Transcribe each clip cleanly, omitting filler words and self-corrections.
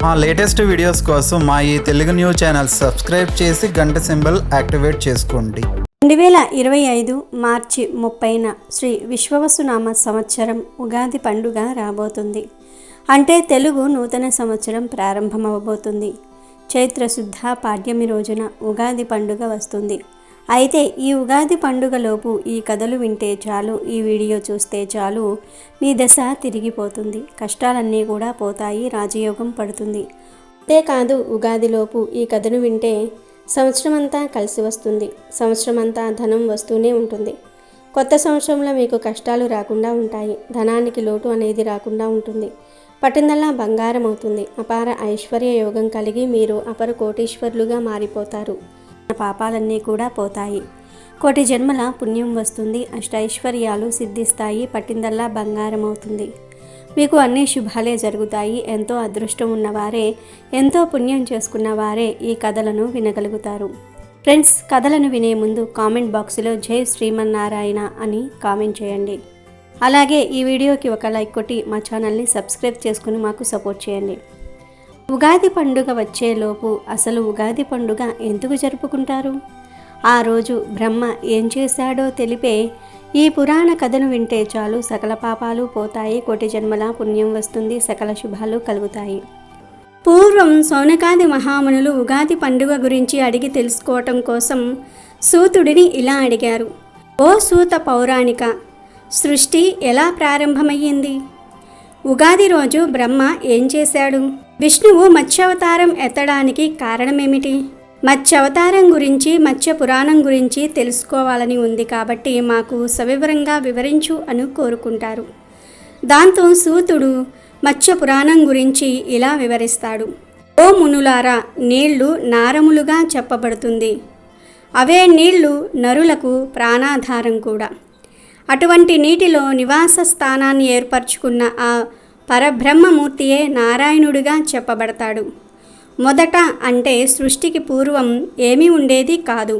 మా latest videos కోసం మా ఈ తెలుగు న్యూస్ ఛానల్ సబ్స్క్రైబ్ చేసి గంట సింబల్ యాక్టివేట్ చేసుకోండి. 2025 మార్చి 30న శ్రీ విశ్వవసునామ సంవత్సరం ఉగాది పండుగ రాబోతుంది. అంటే తెలుగు నూతన సంవత్సరం ప్రారంభమవబోతుంది. చైత్రశుద్ధ పాడ్యమి రోజున ఉగాది పండుగ వస్తుంది. అయితే ఈ ఉగాది పండుగలోపు ఈ కథలు వింటే చాలు, ఈ వీడియో చూస్తే చాలు, మీ దశ తిరిగిపోతుంది, కష్టాలన్నీ కూడా పోతాయి, రాజయోగం పడుతుంది. అంతేకాదు ఉగాదిలోపు ఈ కథను వింటే సంవత్సరం అంతా కలిసి వస్తుంది, సంవత్సరం అంతా ధనం వస్తూనే ఉంటుంది. కొత్త సంవత్సరంలో మీకు కష్టాలు రాకుండా ఉంటాయి, ధనానికి లోటు అనేది రాకుండా ఉంటుంది, పట్టిందల్లా బంగారం అవుతుంది, అపార ఐశ్వర్య యోగం కలిగి మీరు అపర కోటీశ్వరులుగా మారిపోతారు. పాపాలన్నీ కూడా పోతాయి, కోటి జన్మల పుణ్యం వస్తుంది, అష్టైశ్వర్యాలు సిద్ధిస్తాయి, పట్టిందల్లా బంగారం అవుతుంది, మీకు అన్ని శుభాలే జరుగుతాయి. ఎంతో అదృష్టం ఉన్నవారే, ఎంతో పుణ్యం చేసుకున్న వారే ఈ కథలను వినగలుగుతారు. ఫ్రెండ్స్, కథలను వినే ముందు కామెంట్ బాక్స్లో జై శ్రీమన్నారాయణ అని కామెంట్ చేయండి. అలాగే ఈ వీడియోకి ఒక లైక్ కొట్టి మా ఛానల్ని సబ్స్క్రైబ్ చేసుకుని మాకు సపోర్ట్ చేయండి. ఉగాది పండుగ వచ్చేలోపు అసలు ఉగాది పండుగ ఎందుకు జరుపుకుంటారు? ఆ రోజు బ్రహ్మ ఏం చేశాడో తెలిపే ఈ పురాణ కథను వింటే చాలు, సకల పాపాలు పోతాయి, కోటి జన్మల పుణ్యం వస్తుంది, సకల శుభాలు కలుగుతాయి. పూర్వం సౌనకాది మహామునులు ఉగాది పండుగ గురించి అడిగి తెలుసుకోవటం కోసం సూతుడిని ఇలా అడిగారు. ఓ సూత పౌరాణిక, సృష్టి ఎలా ప్రారంభమయ్యింది? ఉగాది రోజు బ్రహ్మ ఏం చేశాడు? విష్ణువు మత్స్యావతారం ఎత్తడానికి కారణమేమిటి? మత్స్యావతారం గురించి, మత్స్య పురాణం గురించి తెలుసుకోవాలని ఉంది కాబట్టి మాకు సవివరంగా వివరించు అని కోరుకుంటారు. దాంతో సూతుడు మత్స్య పురాణం గురించి ఇలా వివరిస్తాడు. ఓ మునులారా, నీళ్లు నారములుగా చెప్పబడుతుంది. అవే నీళ్లు నరులకు ప్రాణాధారం కూడా. అటువంటి నీటిలో నివాస స్థానాన్ని ఏర్పరచుకున్న ఆ పరబ్రహ్మమూర్తియే నారాయణుడిగా చెప్పబడతాడు. మొదట అంటే సృష్టికి పూర్వం ఏమీ ఉండేది కాదు.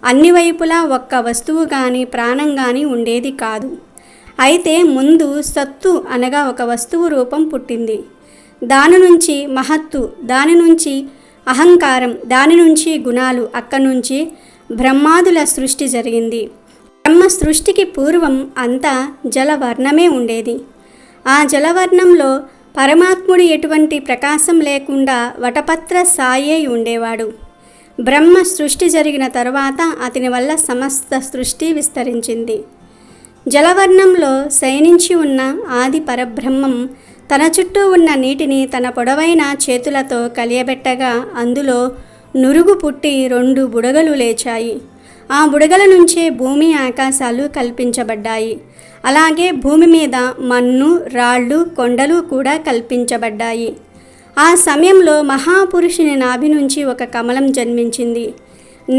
అన్ని వైపులా ఒక్క వస్తువు కానీ ప్రాణం కానీ ఉండేది కాదు. అయితే ముందు సత్తు అనగా ఒక వస్తువు రూపం పుట్టింది. దాని నుంచి మహత్తు, దాని నుంచి అహంకారం, దాని నుంచి గుణాలు, అక్కడి నుంచి బ్రహ్మాదుల సృష్టి జరిగింది. బ్రహ్మ సృష్టికి పూర్వం అంతా జలవర్ణమే ఉండేది. ఆ జలవర్ణంలో పరమాత్ముడు ఎటువంటి ప్రకాశం లేకుండా వటపత్ర సాయే ఉండేవాడు. బ్రహ్మ సృష్టి జరిగిన తరువాత అతని వల్ల సమస్త సృష్టి విస్తరించింది. జలవర్ణంలో శయనించి ఉన్న ఆది పరబ్రహ్మం తన చుట్టూ ఉన్న నీటిని తన పొడవైన చేతులతో కలియబెట్టగా అందులో నురుగు పుట్టి 2 బుడగలు లేచాయి. ఆ బుడగల నుంచే భూమి ఆకాశాలు కల్పించబడ్డాయి. అలాగే భూమి మీద మన్ను, రాళ్ళు, కొండలు కూడా కల్పించబడ్డాయి. ఆ సమయంలో మహాపురుషుని నాభి నుంచి ఒక కమలం జన్మించింది.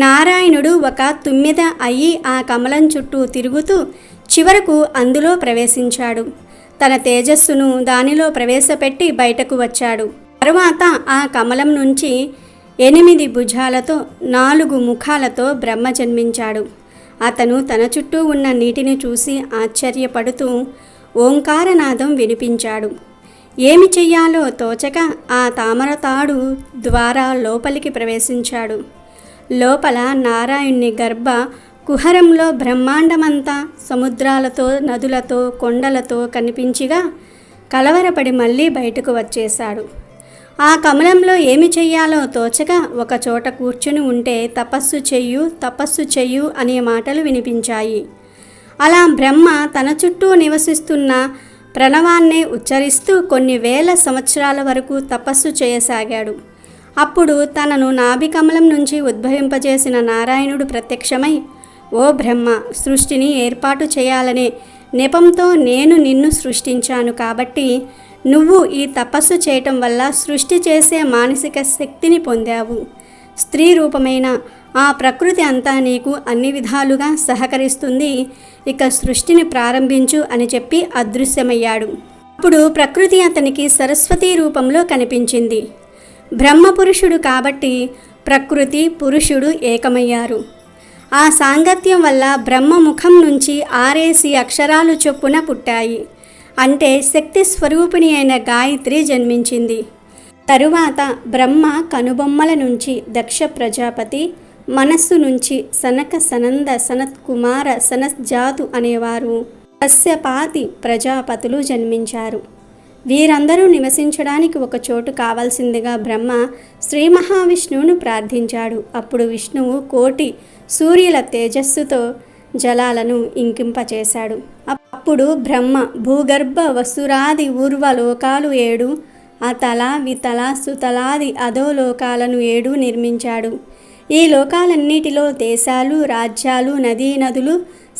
నారాయణుడు ఒక తుమ్మెద అయ్యి ఆ కమలం చుట్టూ తిరుగుతూ చివరకు అందులో ప్రవేశించాడు. తన తేజస్సును దానిలో ప్రవేశపెట్టి బయటకు వచ్చాడు. తరువాత ఆ కమలం నుంచి 8 భుజాలతో 4 ముఖాలతో బ్రహ్మ జన్మించాడు. అతను తన చుట్టూ ఉన్న నీటిని చూసి ఆశ్చర్యపడుతూ ఓంకారనాదం వినిపించాడు. ఏమి చెయ్యాలో తోచక ఆ తామరతాడు ద్వారా లోపలికి ప్రవేశించాడు. లోపల నారాయణుని గర్భ కుహరంలో బ్రహ్మాండమంతా సముద్రాలతో, నదులతో, కొండలతో కనిపించిగా కలవరపడి మళ్ళీ బయటకు వచ్చేశాడు. ఆ కమలంలో ఏమి చెయ్యాలో తోచక ఒక చోట కూర్చుని ఉంటే తపస్సు చెయ్యు అనే మాటలు వినిపించాయి. అలా బ్రహ్మ తన చుట్టూ నివసిస్తున్న ప్రణవాన్నే ఉచ్చరిస్తూ కొన్ని వేల సంవత్సరాల వరకు తపస్సు చేయసాగాడు. అప్పుడు తనను నాభికమలం నుంచి ఉద్భవింపజేసిన నారాయణుడు ప్రత్యక్షమై, ఓ బ్రహ్మ, సృష్టిని ఏర్పాటు చేయాలనే నెపంతో నేను నిన్ను సృష్టించాను కాబట్టి నువ్వు ఈ తపస్సు చేయటం వల్ల సృష్టి చేసే మానసిక శక్తిని పొందావు. స్త్రీ రూపమైన ఆ ప్రకృతి అంతా నీకు అన్ని విధాలుగా సహకరిస్తుంది. ఇక సృష్టిని ప్రారంభించు అని చెప్పి అదృశ్యమయ్యాడు. అప్పుడు ప్రకృతి అతనికి సరస్వతి రూపంలో కనిపించింది. బ్రహ్మపురుషుడు కాబట్టి ప్రకృతి, పురుషుడు ఏకమయ్యారు. ఆ సాంగత్యం వల్ల బ్రహ్మ ముఖం నుంచి 6 అక్షరాలు చొప్పున పుట్టాయి. అంటే శక్తి స్వరూపిణి అయిన గాయత్రి జన్మించింది. తరువాత బ్రహ్మ కనుబొమ్మల నుంచి దక్ష ప్రజాపతి, మనస్సు నుంచి సనక సనంద సనత్కుమార సనత్జాతు అనేవారు కశ్యపాది ప్రజాపతులు జన్మించారు. వీరందరూ నివసించడానికి ఒక చోటు కావాల్సిందిగా బ్రహ్మ శ్రీ మహావిష్ణువును ప్రార్థించాడు. అప్పుడు విష్ణువు కోటి సూర్యుల తేజస్సుతో జలాలను ఇంకింపచేశాడు. అప్పుడు బ్రహ్మ భూగర్భ వసురాది ఊర్వ లోకాలు 7, అతల వితల సుతలాది అధోలోకాలను 7 నిర్మించాడు. ఈ లోకాలన్నిటిలో దేశాలు, రాజ్యాలు, నదీ నదులు,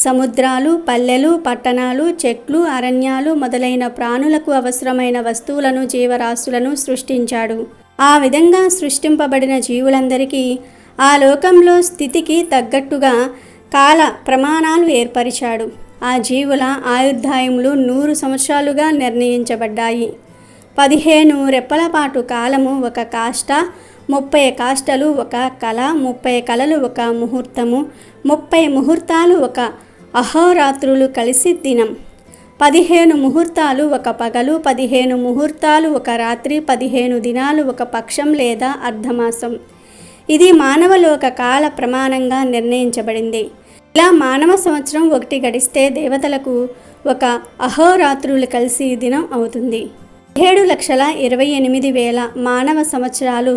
సముద్రాలు, పల్లెలు, పట్టణాలు, చెట్లు, అరణ్యాలు మొదలైన ప్రాణులకు అవసరమైన వస్తువులను, జీవరాశులను సృష్టించాడు. ఆ విధంగా సృష్టింపబడిన జీవులందరికీ ఆ లోకంలో స్థితికి తగ్గట్టుగా కాల ప్రమాణాలు ఏర్పరిచాడు. ఆ జీవుల ఆయుర్దాయములు 100 సంవత్సరాలుగా నిర్ణయించబడ్డాయి. 15 రెప్పల పాటు కాలము ఒక కాష్ట, 30 కాష్టలు ఒక కళ, 30 కళలు ఒక ముహూర్తము, 30 ముహూర్తాలు ఒక అహోరాత్రులు కలిసి దినం, 15 ముహూర్తాలు ఒక పగలు, 15 ముహూర్తాలు ఒక రాత్రి, 15 దినాలు ఒక పక్షం లేదా అర్ధమాసం. ఇది మానవలోక కాల ప్రమాణంగా నిర్ణయించబడింది. ఇలా మానవ సంవత్సరం 1 గడిస్తే దేవతలకు ఒక అహోరాత్రులు కలిసి దినం అవుతుంది. 7,28,000 మానవ సంవత్సరాలు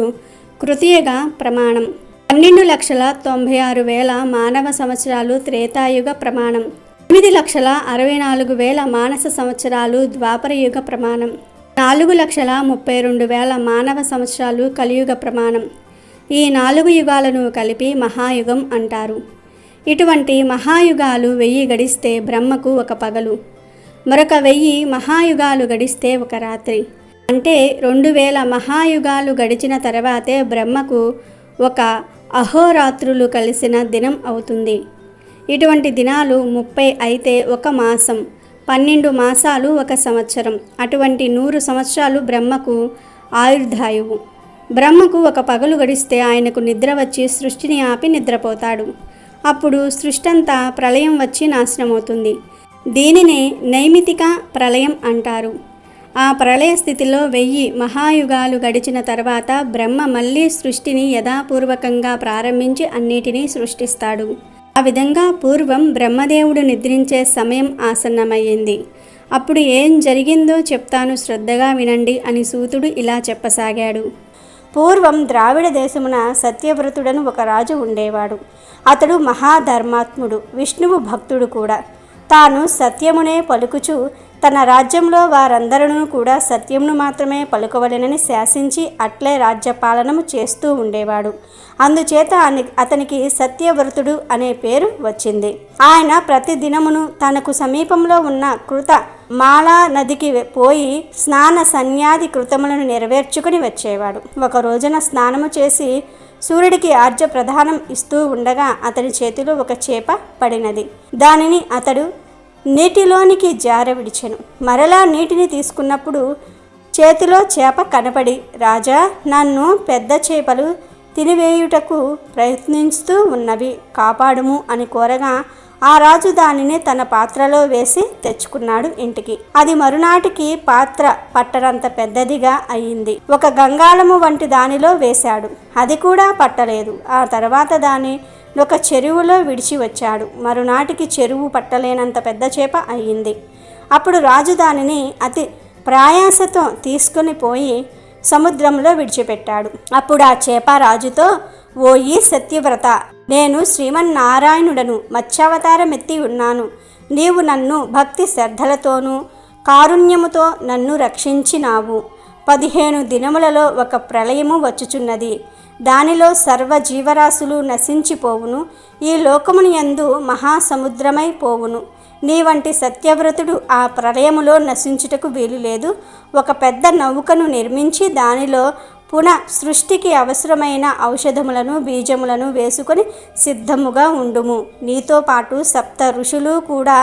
కృతయుగ ప్రమాణం, 12,96,000 మానవ సంవత్సరాలు త్రేతాయుగ ప్రమాణం, 8,64,000 మానస సంవత్సరాలు ద్వాపరయుగ ప్రమాణం, 4,32,000 మానవ సంవత్సరాలు కలియుగ ప్రమాణం. ఈ 4 యుగాలను కలిపి మహాయుగం అంటారు. ఇటువంటి మహాయుగాలు 1000 గడిస్తే బ్రహ్మకు ఒక పగలు, మరొక 1000 మహాయుగాలు గడిస్తే ఒక రాత్రి. అంటే 2000 మహాయుగాలు గడిచిన తర్వాతే బ్రహ్మకు ఒక అహోరాత్రులు కలిసిన దినం అవుతుంది. ఇటువంటి దినాలు 30 అయితే ఒక మాసం, 12 మాసాలు ఒక సంవత్సరం. అటువంటి 100 సంవత్సరాలు బ్రహ్మకు ఆయుర్దాయువు. బ్రహ్మకు ఒక పగలు గడిస్తే ఆయనకు నిద్ర వచ్చి సృష్టిని ఆపి నిద్రపోతాడు. అప్పుడు సృష్టి అంతా ప్రళయం వచ్చి నాశనమవుతుంది. దీనినే నైమితిక ప్రళయం అంటారు. ఆ ప్రళయ స్థితిలో 1000 మహాయుగాలు గడిచిన తర్వాత బ్రహ్మ మళ్ళీ సృష్టిని యథాపూర్వకంగా ప్రారంభించి అన్నిటినీ సృష్టిస్తాడు. ఆ విధంగా పూర్వం బ్రహ్మదేవుడు నిద్రించే సమయం ఆసన్నమయ్యింది. అప్పుడు ఏం జరిగిందో చెప్తాను, శ్రద్ధగా వినండి అని సూతుడు ఇలా చెప్పసాగాడు. పూర్వం ద్రావిడ దేశమున సత్యవ్రతుడను ఒక రాజు ఉండేవాడు. అతడు మహాధర్మాత్ముడు, విష్ణువు భక్తుడు కూడా. తాను సత్యమునే పలుకుచు తన రాజ్యంలో వారందరూ కూడా సత్యమును మాత్రమే పలుకవలెనని శాసించి అట్లే రాజ్యపాలనము చేస్తూ ఉండేవాడు. అందుచేత అతనికి సత్యవ్రతుడు అనే పేరు వచ్చింది. ఆయన ప్రతి దినమును తనకు సమీపంలో ఉన్న కృత మాలా నదికి పోయి స్నాన సన్యాది కృతములను నెరవేర్చుకుని వచ్చేవాడు. ఒక రోజున స్నానము చేసి సూర్యుడికి ఆర్జ ప్రదానం ఇస్తూ ఉండగా అతని చేతిలో ఒక చేప పడినది. దానిని అతడు నీటిలోనికి జార విడిచెను. మరలా నీటిని తీసుకున్నప్పుడు చేతిలో చేప కనపడి, రాజా, నన్ను పెద్ద చేపలు తినివేయుటకు ప్రయత్నిస్తూ ఉన్నవి, కాపాడుము అని కోరగా ఆ రాజు దానిని తన పాత్రలో వేసి తెచ్చుకున్నాడు ఇంటికి. అది మరునాటికి పాత్ర పట్టరంత పెద్దదిగా అయింది. ఒక గంగాళము వంటి దానిలో వేశాడు. అది కూడా పట్టలేదు. ఆ తర్వాత దాని ఒక చెరువులో విడిచి వచ్చాడు. మరునాటికి చెరువు పట్టలేనంత పెద్ద చేప అయ్యింది. అప్పుడు రాజు దానిని అతి ప్రయాసతో తీసుకుని పోయి సముద్రంలో విడిచిపెట్టాడు. అప్పుడు ఆ చేప రాజుతో, ఓయి సత్యవ్రత, నేను శ్రీమన్నారాయణుడను, మత్స్యావతారమెత్తి ఉన్నాను. నీవు నన్ను భక్తి శ్రద్ధలతోనూ కారుణ్యముతో నన్ను రక్షించినావు. 15 దినములలో ఒక ప్రళయము వచ్చుచున్నది. దానిలో సర్వ జీవరాశులు నశించిపోవును. ఈ లోకమును యందు మహాసముద్రమై పోవును. నీ వంటి సత్యవ్రతుడు ఆ ప్రళయములో నశించుటకు వీలు లేదు. ఒక పెద్ద నౌకను నిర్మించి దానిలో పునః సృష్టికి అవసరమైన ఔషధములను బీజములను వేసుకొని సిద్ధముగా ఉండుము. నీతో పాటు 7 ఋషులు కూడా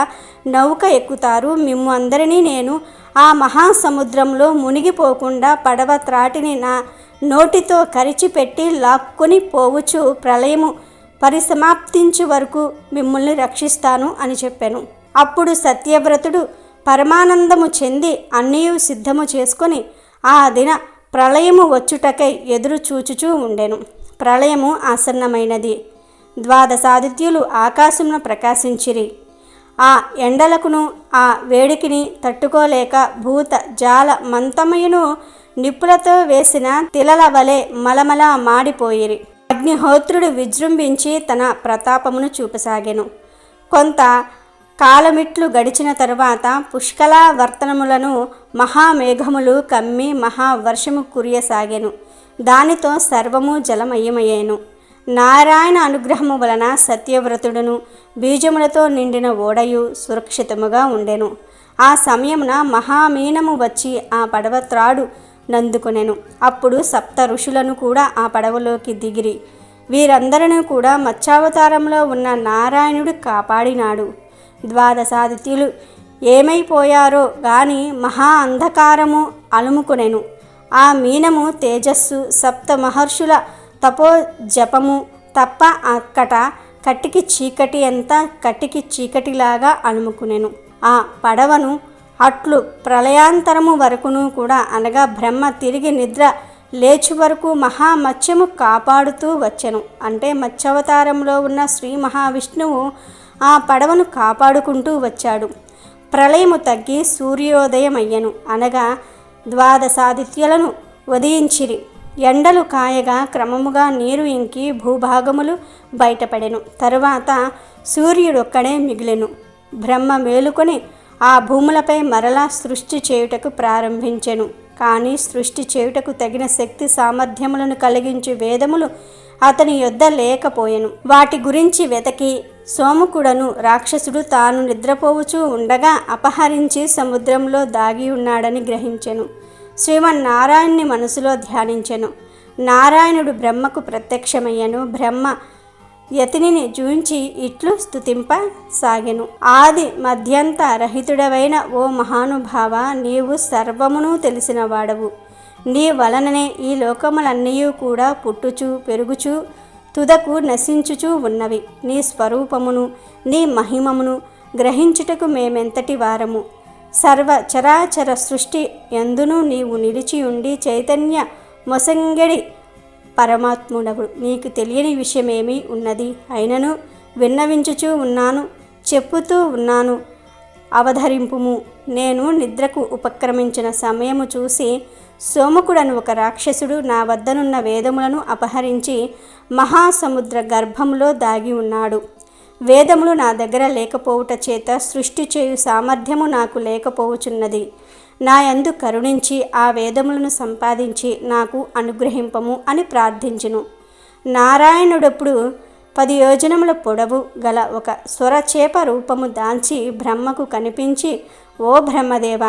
నౌక ఎక్కుతారు. మిమ్ము అందరినీ నేను ఆ మహాసముద్రంలో మునిగిపోకుండా పడవ త్రాటిని నా నోటితో కరిచిపెట్టి లాక్కొని పోవచ్చు ప్రళయము పరిసమాప్తించు వరకు మిమ్మల్ని రక్షిస్తాను అని చెప్పాను. అప్పుడు సత్యవ్రతుడు పరమానందము చెంది అన్నయు సిద్ధము చేసుకొని ఆ దిన ప్రళయము వచ్చుటకై ఎదురు చూచుచూ ఉండెను. ప్రళయము ఆసన్నమైనది. ద్వాదశాదిత్యులు ఆకాశమున ప్రకాశించిరి. ఆ ఎండలకును ఆ వేడికిని తట్టుకోలేక భూత జాల మంతమయును నిప్పులతో వేసిన తిలల వలె మలమల మాడిపోయిరి. అగ్నిహోత్రుడు విజృంభించి తన ప్రతాపమును చూపసాగెను. కొంత కాలమిట్లు గడిచిన తరువాత పుష్కలావర్తనములను మహామేఘములు కమ్మి మహావర్షము కురియసాగెను. దానితో సర్వము జలమయమయ్యేను. నారాయణ అనుగ్రహము వలన సత్యవ్రతుడును బీజములతో నిండిన ఓడయు సురక్షితముగా ఉండెను. ఆ సమయమున మహామీనము వచ్చి ఆ పడవ త్రాడు నందుకొనెను. అప్పుడు సప్త ఋషులను కూడా ఆ పడవలోకి దిగిరి. వీరందరినీ కూడా మత్స్యావతారంలో ఉన్న నారాయణుడు కాపాడినాడు. ద్వాదశాదిత్యులు ఏమైపోయారో గాని మహా అంధకారము అలుముకొనెను. ఆ మీనము తేజస్సు సప్త మహర్షుల తపో జపము తప్ప అక్కట కట్టికి చీకటి అంతా కట్టికి చీకటిలాగా అలుముకునెను. ఆ పడవను అట్లు ప్రళయాంతరము వరకును కూడా అనగా బ్రహ్మ తిరిగి నిద్ర లేచు వరకు మహామత్స్యము కాపాడుతూ వచ్చెను. అంటే మత్స్యావతారంలో ఉన్న శ్రీ మహావిష్ణువు ఆ పడవను కాపాడుకుంటూ వచ్చాడు. ప్రళయము తగ్గి సూర్యోదయమయ్యను. అనగా ద్వాదశాదిత్యులను ఉదయించిరి. ఎండలు కాయగా క్రమముగా నీరు ఇంకి భూభాగములు బయటపడెను. తరువాత సూర్యుడొక్కడే మిగిలెను. బ్రహ్మ మేలుకొని ఆ భూములపై మరలా సృష్టి చేయుటకు ప్రారంభించెను. కానీ సృష్టి చేయుటకు తగిన శక్తి సామర్థ్యములను కలిగించు వేదములు అతని యొద్ద లేకపోయెను. వాటి గురించి వెతకి సోముకుడను రాక్షసుడు తాను నిద్రపోవుచూ ఉండగా అపహరించి సముద్రంలో దాగి ఉన్నాడని గ్రహించెను. శ్రీమన్నారాయణుని మనసులో ధ్యానించెను. నారాయణుడు బ్రహ్మకు ప్రత్యక్షమయ్యను. బ్రహ్మ యతిని జూంచి ఇట్లు స్తుతింపసాగెను. ఆది మధ్యంత రహితుడవైన ఓ మహానుభావ, నీవు సర్వమును తెలిసిన వాడవు. నీ వలననే ఈ లోకములన్నీ కూడా పుట్టుచు పెరుగుచు తుదకు నశించుచూ ఉన్నవి. నీ స్వరూపమును నీ మహిమమును గ్రహించుటకు మేమెంతటి వారము. సర్వ చరాచర సృష్టి ఎందును నీవు నిలిచి ఉండి చైతన్య మొసంగడి పరమాత్ముడవు. నీకు తెలియని విషయమేమీ ఉన్నది? అయినను విన్నవించుచూ ఉన్నాను, చెప్పుతూ ఉన్నాను, అవధరింపుము. నేను నిద్రకు ఉపక్రమించిన సమయము చూసి సోముకుడను ఒక రాక్షసుడు నా వద్దనున్న వేదములను అపహరించి మహాసముద్ర గర్భంలో దాగి ఉన్నాడు. వేదములు నా దగ్గర లేకపోవుట చేత సృష్టి చేయు సామర్థ్యము నాకు లేకపోవుచున్నది. నా యందు కరుణించి ఆ వేదములను సంపాదించి నాకు అనుగ్రహింపము అని ప్రార్థించును. నారాయణుడప్పుడు 10 యోజనముల పొడవు గల ఒక స్వరచేప రూపము దాల్చి బ్రహ్మకు కనిపించి, ఓ బ్రహ్మదేవ,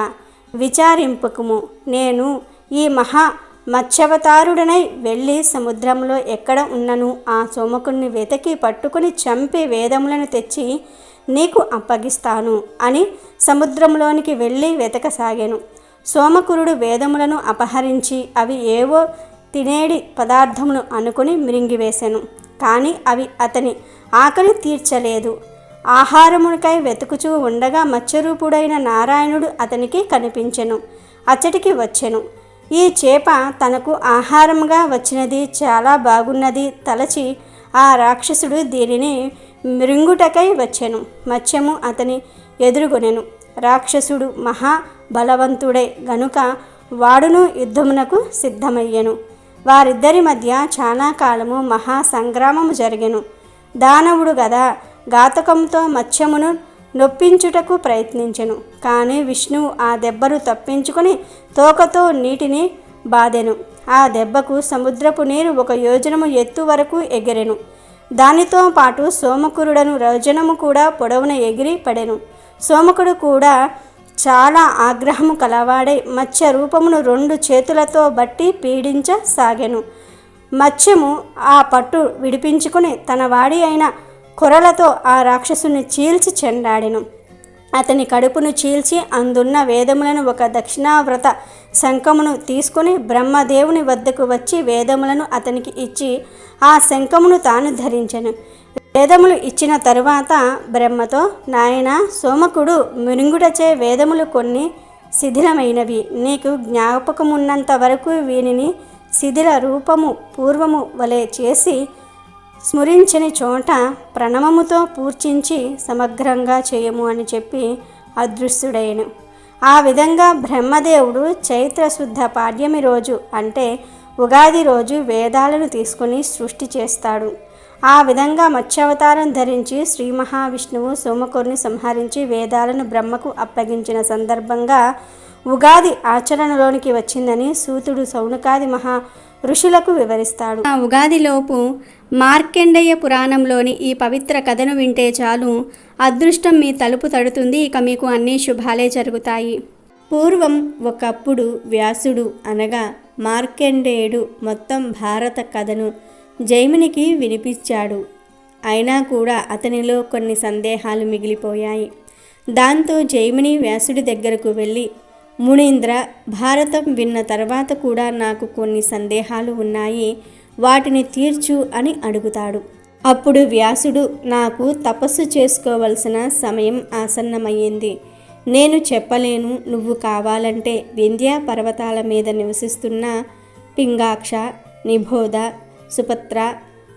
విచారింపుకుము. నేను ఈ మహా మత్స్యావతారుడనై వెళ్ళి సముద్రంలో ఎక్కడ ఉన్నను ఆ సోమకుణ్ణి వెతికి పట్టుకుని చంపి వేదములను తెచ్చి నీకు అప్పగిస్తాను అని సముద్రంలోనికి వెళ్ళి వెతకసాగాను. సోమకురుడు వేదములను అపహరించి అవి ఏవో తినేడి పదార్థములు అనుకుని మిరింగివేశాను. కానీ అవి అతని ఆకలి తీర్చలేదు. ఆహారమునికై వెతుకుచూ ఉండగా మత్స్యరూపుడైన నారాయణుడు అతనికి కనిపించెను. అచ్చటికి వచ్చెను. ఈ చేప తనకు ఆహారంగా వచ్చినది చాలా బాగున్నది తలచి ఆ రాక్షసుడు దీనిని మృంగుటకై వచ్చెను. మత్స్యము అతని ఎదురుగొనెను. రాక్షసుడు మహాబలవంతుడే గనుక వాడును యుద్ధమునకు సిద్ధమయ్యెను. వారిద్దరి మధ్య చాలా కాలము మహాసంగ్రామము జరిగెను. దానవుడు గదా ఘాతకంతో మత్స్యమును నొప్పించుటకు ప్రయత్నించెను. కానీ విష్ణువు ఆ దెబ్బను తప్పించుకొని తోకతో నీటిని బాదెను. ఆ దెబ్బకు సముద్రపు నీరు 1 యోజనము ఎత్తు వరకు ఎగిరెను. దానితో పాటు సోమకురుడను యోజనము కూడా పొడవున ఎగిరి పడెను. సోమకుడు కూడా చాలా ఆగ్రహము కలవాడై మత్స్య రూపమును 2 చేతులతో బట్టి పీడించసాగెను. మత్స్యము ఆ పట్టు విడిపించుకుని తన వాడి అయిన కొరలతో ఆ రాక్షసుని చీల్చి చెండాడెను. అతని కడుపును చీల్చి అందున్న వేదములను ఒక దక్షిణావ్రత శంఖమును తీసుకుని బ్రహ్మదేవుని వద్దకు వచ్చి వేదములను అతనికి ఇచ్చి ఆ శంఖమును తాను ధరించెను. వేదములు ఇచ్చిన తరువాత బ్రహ్మతో, నాయన సోమకుడు మిరింగుటచే వేదములు కొన్ని శిథిలమైనవి. నీకు జ్ఞాపకమున్నంత వరకు వీనిని శిథిల రూపము పూర్వము వలె చేసి స్మరించని చోట ప్రణవముతో పూర్చించి సమగ్రంగా చేయము అని చెప్పి అదృశ్యుడైను. ఆ విధంగా బ్రహ్మదేవుడు చైత్రశుద్ధ పాడ్యమి రోజు అంటే ఉగాది రోజు వేదాలను తీసుకుని సృష్టి చేస్తాడు. ఆ విధంగా మత్స్యావతారం ధరించి శ్రీ మహావిష్ణువు సోమకుడిని సంహరించి వేదాలను బ్రహ్మకు అప్పగించిన సందర్భంగా ఉగాది ఆచరణలోనికి వచ్చిందని సూతుడు సౌనకాది మహా ఋషులకు వివరిస్తాడు. ఆ ఉగాదిలోపు మార్కండేయ పురాణంలోని ఈ పవిత్ర కథను వింటే చాలు అదృష్టం మీ తలుపు తడుతుంది. ఇక మీకు అన్ని శుభాలే జరుగుతాయి. పూర్వం ఒకప్పుడు వ్యాసుడు అనగా మార్కండేయుడు మొత్తం భారత కథను జైమినికి వినిపించాడు. అయినా కూడా అతనిలో కొన్ని సందేహాలు మిగిలిపోయాయి. దాంతో జైమిని వ్యాసుడి దగ్గరకు వెళ్ళి, మునీంద్ర, భారతం విన్న తర్వాత కూడా నాకు కొన్ని సందేహాలు ఉన్నాయి, వాటిని తీర్చు అని అడుగుతాడు. అప్పుడు వ్యాసుడు, నాకు తపస్సు చేసుకోవలసిన సమయం ఆసన్నమయ్యింది. నేను చెప్పలేను. నువ్వు కావాలంటే వింధ్యా పర్వతాల మీద నివసిస్తున్న పింగాక్ష, నిబోధ, సుపత్ర,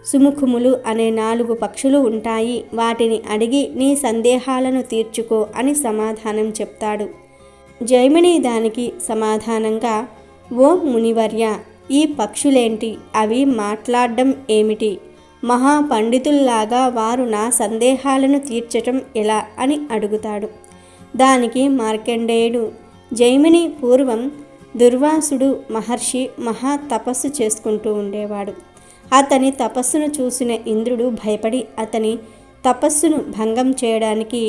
సుముఖములు అనే 4 పక్షులు ఉంటాయి. వాటిని అడిగి నీ సందేహాలను తీర్చుకో అని సమాధానం చెప్తాడు. జైమిని దానికి సమాధానంగా, ఓ మునివర్య, ఈ పక్షులేంటి? అవి మాట్లాడడం ఏమిటి? మహాపండితుల్లాగా వారు నా సందేహాలను తీర్చటం ఎలా అని అడుగుతాడు. దానికి మార్కండేయుడు, జైమిని పూర్వం దుర్వాసుడు మహర్షి మహా తపస్సు చేసుకుంటూ ఉండేవాడు. అతని తపస్సును చూసిన ఇంద్రుడు భయపడి అతని తపస్సును భంగం చేయడానికి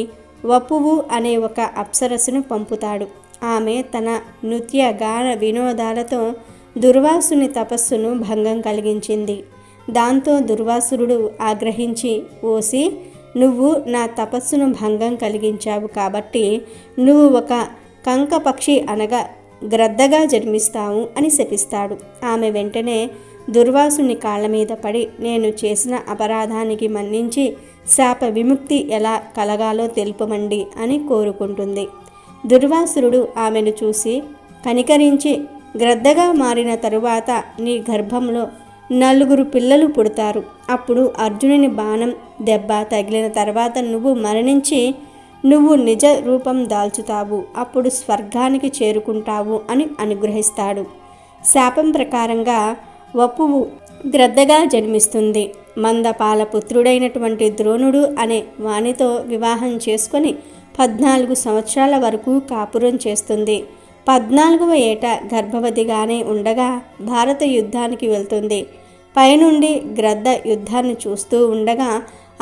వపువు అనే ఒక అప్సరస్సును పంపుతాడు. ఆమె తన నృత్య గాన వినోదాలతో దుర్వాసుని తపస్సును భంగం కలిగించింది. దాంతో దుర్వాసురుడు ఆగ్రహించి, ఓసి, నువ్వు నా తపస్సును భంగం కలిగించావు కాబట్టి నువ్వు ఒక కంకపక్షి అనగా గ్రద్దగా జన్మిస్తావు అని శపిస్తాడు. ఆమె వెంటనే దుర్వాసుని కాళ్ళ మీద పడి, నేను చేసిన అపరాధానికి మన్నించి శాప విముక్తి ఎలా కలగాలో తెలుపమండి అని కోరుకుంటుంది. దుర్వాసురుడు ఆమెను చూసి కనికరించి, గ్రద్దగా మారిన తరువాత నీ గర్భంలో 4 పిల్లలు పుడతారు. అప్పుడు అర్జునుని బాణం దెబ్బ తగిలిన తర్వాత నువ్వు మరణించి నువ్వు నిజ రూపం దాల్చుతావు. అప్పుడు స్వర్గానికి చేరుకుంటావు అని అనుగ్రహిస్తాడు. శాపం ప్రకారంగా వపువు గ్రద్దగా జన్మిస్తుంది. మందపాల పుత్రుడైనటువంటి ద్రోణుడు అనే వానితో వివాహం చేసుకొని 14 సంవత్సరాల వరకు కాపురం చేస్తుంది. 14వ ఏట గర్భవతిగానే ఉండగా భారత యుద్ధానికి వెళ్తుంది. పైనుండి గ్రద్ద యుద్ధాన్ని చూస్తూ ఉండగా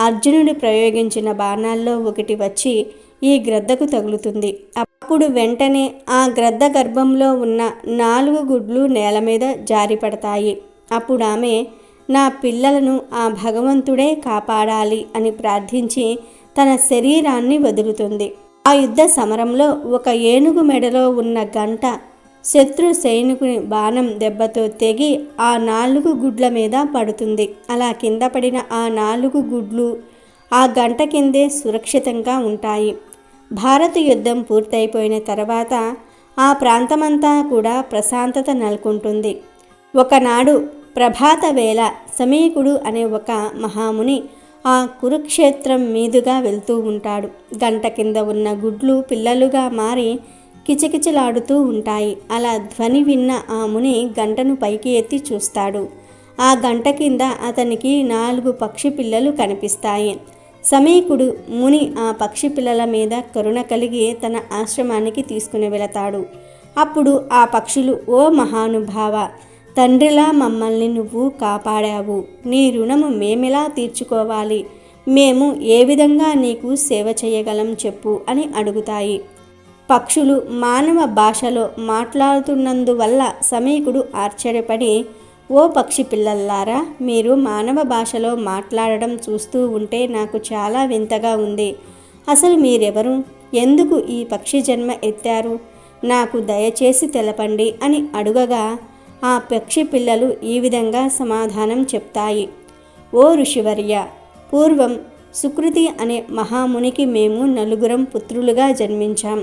అర్జునుడు ప్రయోగించిన బాణాల్లో ఒకటి వచ్చి ఈ గ్రద్దకు తగులుతుంది. అప్పుడు వెంటనే ఆ గ్రద్ద గర్భంలో ఉన్న 4 గుడ్లు నేల మీద జారిపడతాయి. అప్పుడు ఆమె, నా పిల్లలను ఆ భగవంతుడే కాపాడాలి అని ప్రార్థించి తన శరీరాన్ని వదులుతుంది. ఆ యుద్ధ సమరంలో ఒక ఏనుగు మెడలో ఉన్న గంట శత్రు సైనికుని బాణం దెబ్బతో తెగి ఆ 4 గుడ్ల మీద పడుతుంది. అలా కింద పడిన ఆ 4 గుడ్లు ఆ గంట కిందే సురక్షితంగా ఉంటాయి. భారత యుద్ధం పూర్తయిపోయిన తర్వాత ఆ ప్రాంతమంతా కూడా ప్రశాంతత నెలకొంటుంది. ఒకనాడు ప్రభాత వేళ సమీకుడు అనే ఒక మహాముని ఆ కురుక్షేత్రం మీదుగా వెళ్తూ ఉంటాడు. గంట కింద ఉన్న గుడ్లు పిల్లలుగా మారి కిచకిచలాడుతూ ఉంటాయి. అలా ధ్వని విన్న ఆ ముని గంటను పైకి ఎత్తి చూస్తాడు. ఆ గంట కింద అతనికి 4 పక్షి పిల్లలు కనిపిస్తాయి. సమీకుడు ముని ఆ పక్షి పిల్లల మీద కరుణ కలిగి తన ఆశ్రమానికి తీసుకుని వెళతాడు. అప్పుడు ఆ పక్షులు, ఓ మహానుభావ, తండ్రిలా మమ్మల్ని నువ్వు కాపాడావు. నీ రుణము మేమెలా తీర్చుకోవాలి? మేము ఏ విధంగా నీకు సేవ చేయగలం చెప్పు అని అడుగుతాయి. పక్షులు మానవ భాషలో మాట్లాడుతున్నందువల్ల సమీకుడు ఆశ్చర్యపడి, ఓ పక్షి పిల్లల్లారా, మీరు మానవ భాషలో మాట్లాడడం చూస్తూ ఉంటే నాకు చాలా వింతగా ఉంది. అసలు మీరెవరు? ఎందుకు ఈ పక్షి జన్మ ఎత్తారు? నాకు దయచేసి తెలపండి అని అడుగగా ఆ పక్షి పిల్లలు ఈ విధంగా సమాధానం చెప్తాయి. ఓ ఋషివర్య, పూర్వం సుకృతి అనే మహామునికి మేము 4 పుత్రులుగా జన్మించాం.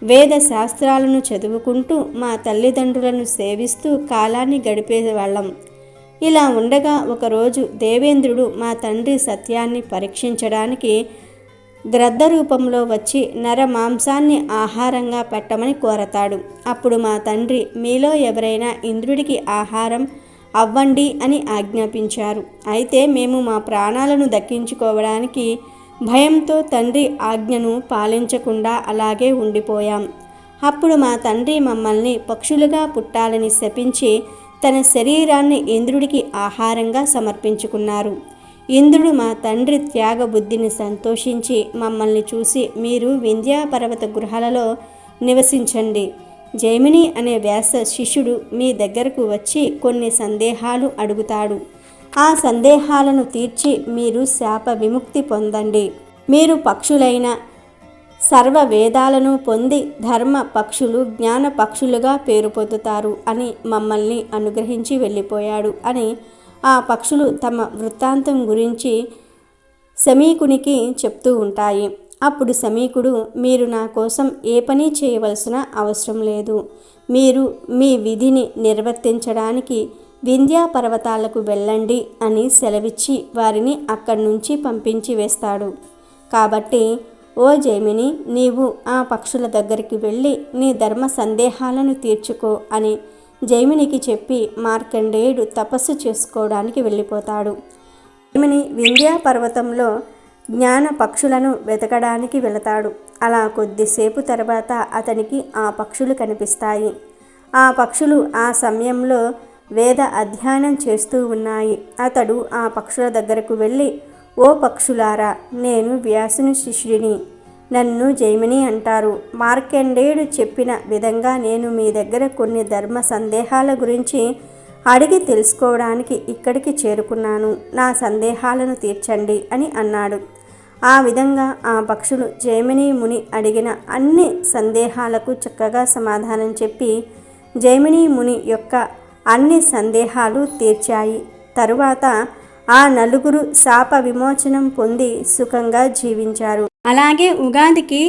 వేద శాస్త్రాలను చదువుకుంటూ మా తల్లిదండ్రులను సేవిస్తూ కాలాన్ని గడిపేవాళ్ళం. ఇలా ఉండగా ఒకరోజు దేవేంద్రుడు మా తండ్రి సత్యాన్ని పరీక్షించడానికి గ్రద్ద రూపంలో వచ్చి నర మాంసాన్ని ఆహారంగా పెట్టమని కోరతాడు. అప్పుడు మా తండ్రి, మీలో ఎవరైనా ఇంద్రుడికి ఆహారం అవ్వండి అని ఆజ్ఞాపించారు. అయితే మేము మా ప్రాణాలను దక్కించుకోవడానికి భయంతో తండ్రి ఆజ్ఞను పాలించకుండా అలాగే ఉండిపోయాం. అప్పుడు మా తండ్రి మమ్మల్ని పక్షులుగా పుట్టాలని శపించి తన శరీరాన్ని ఇంద్రుడికి ఆహారంగా సమర్పించుకున్నారు. ఇంద్రుడు మా తండ్రి త్యాగబుద్ధిని సంతోషించి మమ్మల్ని చూసి, మీరు వింధ్యా పర్వత గృహాలలో నివసించండి. జైమిని అనే వ్యాస శిష్యుడు మీ దగ్గరకు వచ్చి కొన్ని సందేహాలు అడుగుతాడు. ఆ సందేహాలను తీర్చి మీరు శాప విముక్తి పొందండి. మీరు పక్షులైన సర్వ వేదాలను పొంది ధర్మ పక్షులు, జ్ఞాన పక్షులుగా పేరు పొందుతారు అని మమ్మల్ని అనుగ్రహించి వెళ్ళిపోయాడు అని ఆ పక్షులు తమ వృత్తాంతం గురించి శమీకునికి చెప్తూ ఉంటాయి. అప్పుడు శమీకుడు, మీరు నా కోసం ఏ పని చేయవలసిన అవసరం లేదు. మీరు మీ విధిని నిర్వర్తించడానికి వింధ్యా పర్వతాలకు వెళ్ళండి అని సెలవిచ్చి వారిని అక్కడి నుంచి పంపించి వేస్తాడు. కాబట్టి ఓ జైమిని, నీవు ఆ పక్షుల దగ్గరికి వెళ్ళి నీ ధర్మ సందేహాలను తీర్చుకో అని జైమినికి చెప్పి మార్కండేయుడు తపస్సు చేసుకోవడానికి వెళ్ళిపోతాడు. జైమిని వింధ్యా పర్వతంలో జ్ఞాన పక్షులను వెతకడానికి వెళతాడు. అలా కొద్దిసేపు తర్వాత అతనికి ఆ పక్షులు కనిపిస్తాయి. ఆ పక్షులు ఆ సమయంలో వేద అధ్యయనం చేస్తూ ఉన్నాయి. అతడు ఆ పక్షుల దగ్గరకు వెళ్ళి, ఓ పక్షులారా, నేను వ్యాసుని శిష్యుడిని, నన్ను జైమిని అంటారు. మార్కండేయుడు చెప్పిన విధంగా నేను మీ దగ్గర కొన్ని ధర్మ సందేహాల గురించి అడిగి తెలుసుకోవడానికి ఇక్కడికి చేరుకున్నాను. నా సందేహాలను తీర్చండి అని అన్నాడు. ఆ విధంగా ఆ పక్షులు జైమిని ముని అడిగిన అన్ని సందేహాలకు చక్కగా సమాధానం చెప్పి జైమిని ముని యొక్క అన్ని సందేహాలు తీర్చాయి. తరువాత ఆ నలుగురు శాప విమోచనం పొంది సుఖంగా జీవించారు. అలాగే ఉగాదికి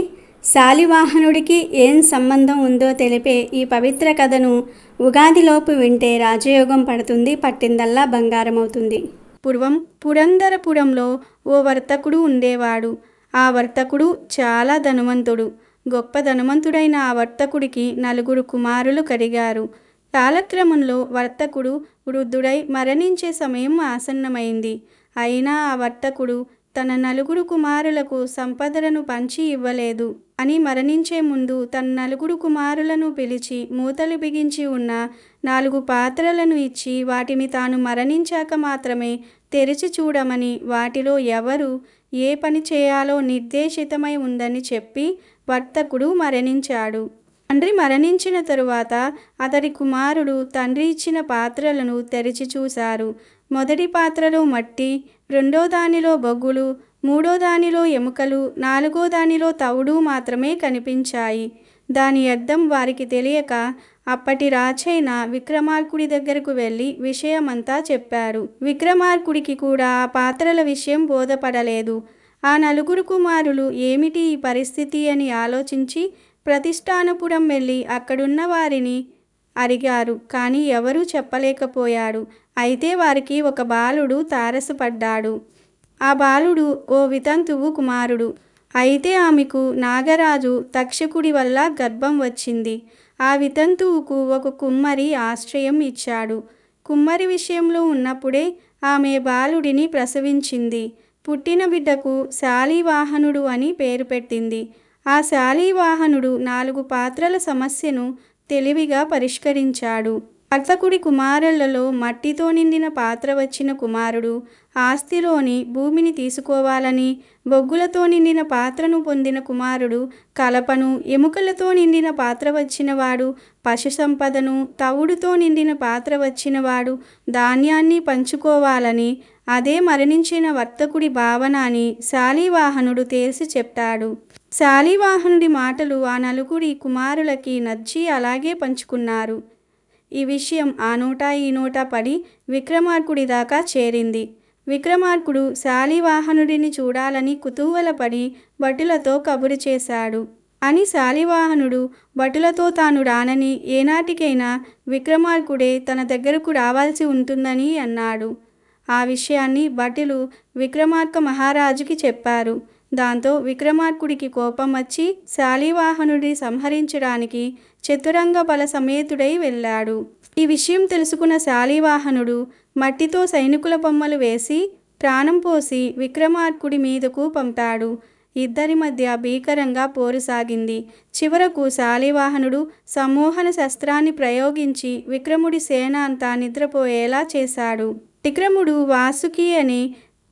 శాలివాహనుడికి ఏం సంబంధం ఉందో తెలిపే ఈ పవిత్ర కథను ఉగాదిలోపు వింటే రాజయోగం పడుతుంది, పట్టిందల్లా బంగారం అవుతుంది. పూర్వం పురందరపురంలో ఓ వర్తకుడు ఉండేవాడు. ఆ వర్తకుడు చాలా ధనవంతుడు. గొప్ప ధనవంతుడైన ఆ వర్తకుడికి 4 కుమారులు కలిగారు. కాలక్రమంలో వర్తకుడు వృద్ధుడై మరణించే సమయం ఆసన్నమైంది. అయినా ఆ వర్తకుడు తన 4 కుమారులకు సంపదలను పంచి ఇవ్వలేదు అని మరణించే ముందు తన 4 కుమారులను పిలిచి మూతలు బిగించి ఉన్న 4 పాత్రలను ఇచ్చి వాటిని తాను మరణించాక మాత్రమే తెరిచి చూడమని, వాటిలో ఎవరు ఏ పని చేయాలో నిర్దేశితమై ఉందని చెప్పి వర్తకుడు మరణించాడు. తండ్రి మరణించిన తరువాత అతడి కుమారుడు తండ్రి ఇచ్చిన పాత్రలను తెరిచి చూశారు. మొదటి పాత్రలో మట్టి, రెండో దానిలో బొగ్గులు, మూడో దానిలో ఎముకలు, నాలుగో దానిలో తవుడు మాత్రమే కనిపించాయి. దాని అర్థం వారికి తెలియక అప్పటి రాజైన విక్రమార్కుడి దగ్గరకు వెళ్ళి విషయమంతా చెప్పారు. విక్రమార్కుడికి కూడా ఆ పాత్రల విషయం బోధపడలేదు. ఆ 4 కుమారులు ఏమిటి ఈ పరిస్థితి అని ఆలోచించి ప్రతిష్టానపురం వెళ్ళి అక్కడున్న వారిని అడిగారు. కానీ ఎవరూ చెప్పలేకపోయాడు. అయితే వారికి ఒక బాలుడు తారసపడ్డాడు. ఆ బాలుడు ఓ వితంతువు కుమారుడు. అయితే ఆమెకు నాగరాజు తక్షకుడి వల్ల గర్భం వచ్చింది. ఆ వితంతువుకు ఒక కుమ్మరి ఆశ్రయం ఇచ్చాడు. కుమ్మరి విషయంలో ఉన్నప్పుడే ఆమె బాలుడిని ప్రసవించింది. పుట్టిన బిడ్డకు శాలివాహనుడు అని పేరు పెట్టింది. ఆ శాలివాహనుడు 4 పాత్రల సమస్యను తెలివిగా పరిష్కరించాడు. వర్తకుడి కుమారులలో మట్టితో నిండిన పాత్ర వచ్చిన కుమారుడు ఆస్తిలోని భూమిని తీసుకోవాలని, బొగ్గులతో నిండిన పాత్రను పొందిన కుమారుడు కలపను, ఎముకలతో నిండిన పాత్ర వచ్చినవాడు పశు సంపదను, తవుడుతో నిండిన పాత్ర వచ్చినవాడు ధాన్యాన్ని పంచుకోవాలని, అదే మరణించిన వర్తకుడి భావన అని శాలివాహనుడు తేల్చి చెప్పాడు. శాలివాహనుడి మాటలు ఆ 4 కుమారులకి నచ్చి అలాగే పంచుకున్నారు. ఈ విషయం ఆ నోట ఈ నోట పడి విక్రమార్కుడి దాకా చేరింది. విక్రమార్కుడు శాలివాహనుడిని చూడాలని కుతూహలపడి భటులతో కబురు చేశాడు. అని శాలివాహనుడు భటులతో తాను రానని, ఏనాటికైనా విక్రమార్కుడే తన దగ్గరకు రావాల్సి ఉంటుందని అన్నాడు. ఆ విషయాన్ని భటులు విక్రమార్క మహారాజుకి చెప్పారు. దాంతో విక్రమార్కుడికి కోపం వచ్చి శాలివాహనుడిని సంహరించడానికి చతురంగ బల సమేతుడై వెళ్ళాడు. ఈ విషయం తెలుసుకున్న శాలివాహనుడు మట్టితో సైనికుల బొమ్మలు వేసి ప్రాణం పోసి విక్రమార్కుడి మీదకు పంపాడు. ఇద్దరి మధ్య భీకరంగా పోరు సాగింది. చివరకు శాలివాహనుడు సమ్మోహన శస్త్రాన్ని ప్రయోగించి విక్రముడి సేన అంతా నిద్రపోయేలా చేశాడు. విక్రముడు వాసుకి అనే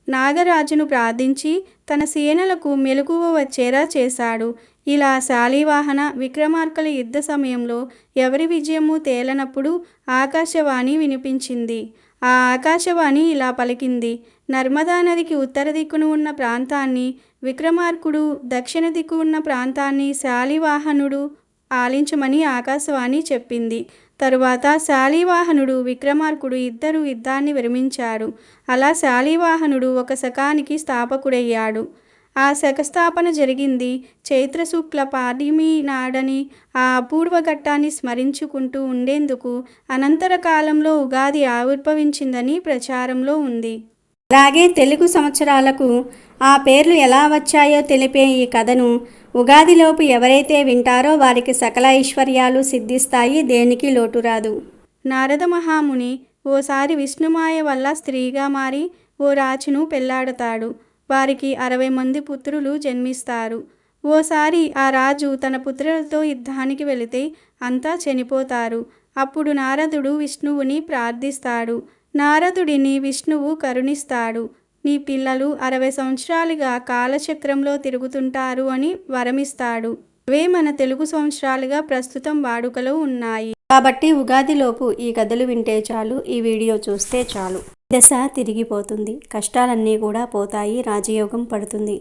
నాగరాజును ప్రార్థించి తన సేనలకు మెలకువ వచ్చేలా చేశాడు. ఇలా శాలివాహన విక్రమార్కుల యుద్ధ సమయంలో ఎవరి విజయము తేలనప్పుడు ఆకాశవాణి వినిపించింది. ఆ ఆకాశవాణి ఇలా పలికింది: నర్మదా నదికి ఉత్తర దిక్కున ఉన్న ప్రాంతాన్ని విక్రమార్కుడు, దక్షిణ దిక్కు ఉన్న ప్రాంతాన్ని శాలివాహనుడు ఆలించమని ఆకాశవాణి చెప్పింది. తరువాత శాలివాహనుడు, విక్రమార్కుడు ఇద్దరు యుద్ధాన్ని విరమించారు. అలా శాలివాహనుడు ఒక శకానికి స్థాపకుడయ్యాడు. ఆ శకస్థాపన జరిగింది చైత్రశుక్ల పాడ్యమి నాడని ఆ అపూర్వ ఘట్టాన్ని స్మరించుకుంటూ ఉండేందుకు అనంతర కాలంలో ఉగాది ఆవిర్భవించిందని ప్రచారంలో ఉంది. అలాగే తెలుగు సంవత్సరాలకు ఆ పేర్లు ఎలా వచ్చాయో తెలిపే ఈ కథను ఉగాదిలోపు ఎవరైతే వింటారో వారికి సకల ఐశ్వర్యాలు సిద్ధిస్తాయి, దేనికి లోటు రాదు. నారద మహాముని ఓసారి విష్ణుమాయ వల్ల స్త్రీగా మారి ఓ రాజును పెళ్లాడతాడు. వారికి 60 మంది పుత్రులు జన్మిస్తారు. ఓసారి ఆ రాజు తన పుత్రులతో యుద్ధానికి వెళితే అంతా చనిపోతారు. అప్పుడు నారదుడు విష్ణువుని ప్రార్థిస్తాడు. నారదుడిని విష్ణువు కరుణిస్తాడు. నీ పిల్లలు 60 సంవత్సరాలుగా కాలచక్రంలో తిరుగుతుంటారు అని వరమిస్తాడు. అవే మన తెలుగు సంవత్సరాలుగా ప్రస్తుతం వాడుకలో ఉన్నాయి. కాబట్టి ఉగాదిలోపు ఈ కథలు వింటే చాలు, ఈ వీడియో చూస్తే చాలు. దశ తిరిగిపోతుంది, కష్టాలన్నీ కూడా పోతాయి, రాజయోగం పడుతుంది.